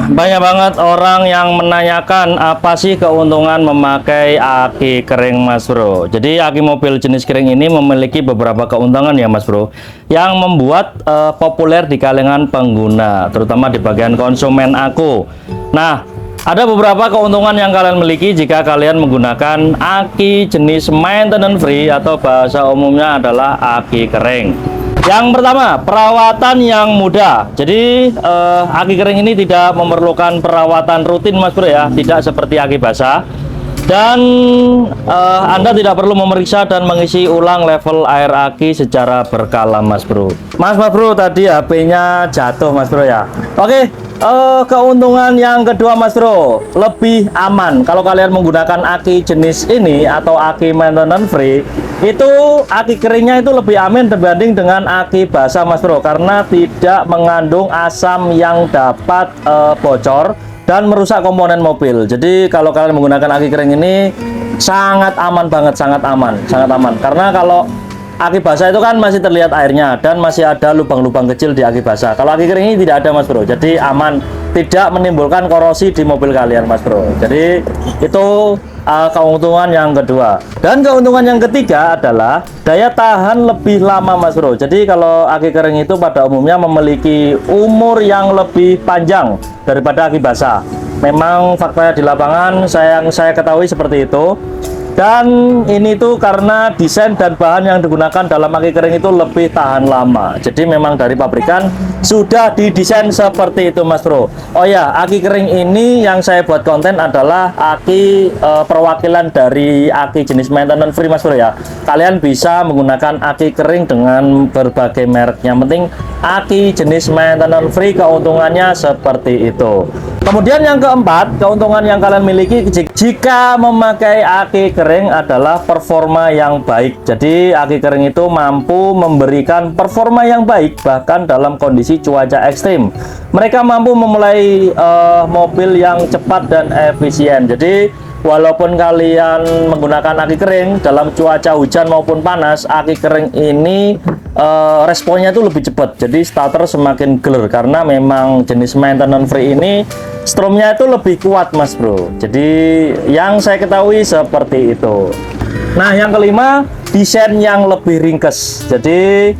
Banyak banget orang yang menanyakan apa sih keuntungan memakai aki kering Mas Bro. Jadi aki mobil jenis kering ini memiliki beberapa keuntungan ya Mas Bro, yang membuat populer di kalangan pengguna, terutama di bagian konsumen aku. Nah, ada beberapa keuntungan yang kalian miliki jika kalian menggunakan aki jenis maintenance free atau bahasa umumnya adalah aki kering. Yang pertama, perawatan yang mudah. Jadi aki kering ini tidak memerlukan perawatan rutin Mas Bro ya, tidak seperti aki basah. Dan Anda tidak perlu memeriksa dan mengisi ulang level air aki secara berkala Mas Bro. Mas Bro, tadi HP-nya jatuh Mas Bro ya. Oke, keuntungan yang kedua Mas Bro, lebih aman. Kalau kalian menggunakan aki jenis ini atau aki maintenance free, itu aki keringnya itu lebih aman dibanding dengan aki basah Mas Bro, karena tidak mengandung asam yang dapat bocor dan merusak komponen mobil. Jadi kalau kalian menggunakan aki kering ini sangat aman banget, sangat aman. Karena kalau aki basah itu kan masih terlihat airnya dan masih ada lubang-lubang kecil di aki basah. Kalau aki kering ini tidak ada Mas Bro, jadi aman, tidak menimbulkan korosi di mobil kalian Mas Bro. Jadi itu keuntungan yang kedua. Dan keuntungan yang ketiga adalah daya tahan lebih lama Mas Bro. Jadi kalau aki kering itu pada umumnya memiliki umur yang lebih panjang daripada aki basah. Memang faktanya di lapangan yang saya ketahui seperti itu. Dan ini tuh karena desain dan bahan yang digunakan dalam aki kering itu lebih tahan lama. Jadi memang dari pabrikan sudah didesain seperti itu Mas Bro. Oh ya, aki kering ini yang saya buat konten adalah aki perwakilan dari aki jenis maintenance free Mas Bro ya. Kalian bisa menggunakan aki kering dengan berbagai merek. Yang penting aki jenis maintenance free keuntungannya seperti itu. Kemudian yang keempat, keuntungan yang kalian miliki jika memakai aki kering adalah performa yang baik. Jadi aki kering itu mampu memberikan performa yang baik bahkan dalam kondisi cuaca ekstrim. Mereka mampu memulai mobil yang cepat dan efisien. Jadi walaupun kalian menggunakan aki kering dalam cuaca hujan maupun panas, aki kering ini responnya itu lebih cepat. Jadi starter semakin geler karena memang jenis maintenance free ini stromnya itu lebih kuat Mas Bro. Jadi yang saya ketahui seperti itu. Nah, yang kelima, desain yang lebih ringkas. Jadi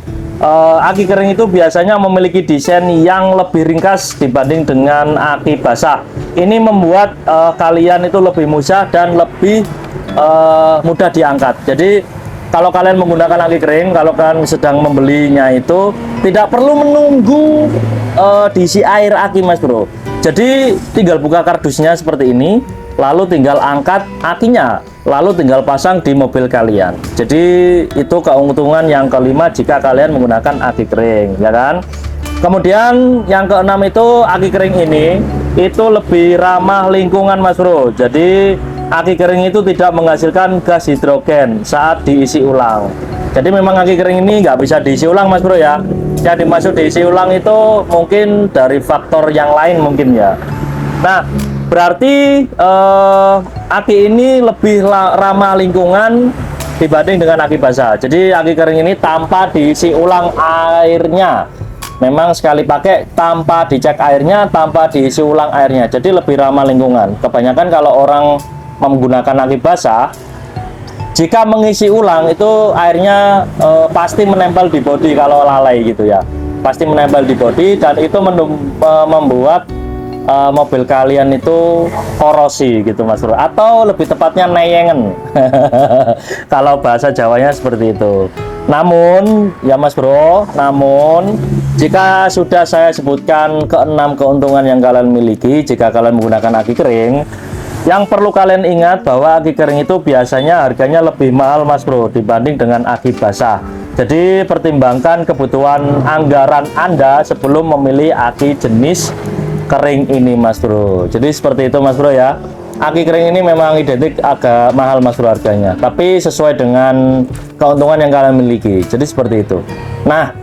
aki kering itu biasanya memiliki desain yang lebih ringkas dibanding dengan aki basah. Ini membuat kalian itu lebih mudah dan lebih mudah diangkat. Jadi kalau kalian menggunakan aki kering, kalau kalian sedang membelinya itu tidak perlu menunggu diisi air aki Mas Bro. Jadi tinggal buka kardusnya seperti ini, lalu tinggal angkat akinya, lalu tinggal pasang di mobil kalian. Jadi itu keuntungan yang kelima jika kalian menggunakan aki kering, ya kan? Kemudian yang keenam itu aki kering ini itu lebih ramah lingkungan Mas Bro. Jadi aki kering itu tidak menghasilkan gas hidrogen saat diisi ulang. Jadi memang aki kering ini nggak bisa diisi ulang Mas Bro ya. Yang dimaksud diisi ulang itu mungkin dari faktor yang lain mungkin ya. Nah, berarti aki ini lebih ramah lingkungan dibanding dengan aki basah. Jadi aki kering ini tanpa diisi ulang airnya. Memang sekali pakai tanpa dicek airnya, tanpa diisi ulang airnya. Jadi lebih ramah lingkungan. Kebanyakan kalau orang menggunakan aki basah, jika mengisi ulang itu airnya pasti menempel di bodi kalau lalai gitu ya. Pasti menempel di bodi dan itu membuat mobil kalian itu korosi gitu Mas Bro, atau lebih tepatnya neyengen. Kalau bahasa Jawanya seperti itu. Namun ya Mas Bro, jika sudah saya sebutkan keenam keuntungan yang kalian miliki jika kalian menggunakan aki kering, yang perlu kalian ingat bahwa aki kering itu biasanya harganya lebih mahal Mas Bro dibanding dengan aki basah. Jadi pertimbangkan kebutuhan anggaran Anda sebelum memilih aki jenis kering ini Mas Bro. Jadi seperti itu Mas Bro ya. Aki kering ini memang identik agak mahal Mas Bro harganya, tapi sesuai dengan keuntungan yang kalian miliki. Jadi seperti itu. Nah,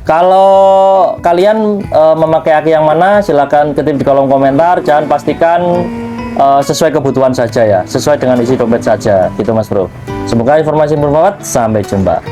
kalau kalian memakai aki yang mana, silahkan ketik di kolom komentar. Jangan pastikan sesuai kebutuhan saja ya, sesuai dengan isi dompet saja gitu Mas Bro. Semoga informasi bermanfaat. Sampai jumpa.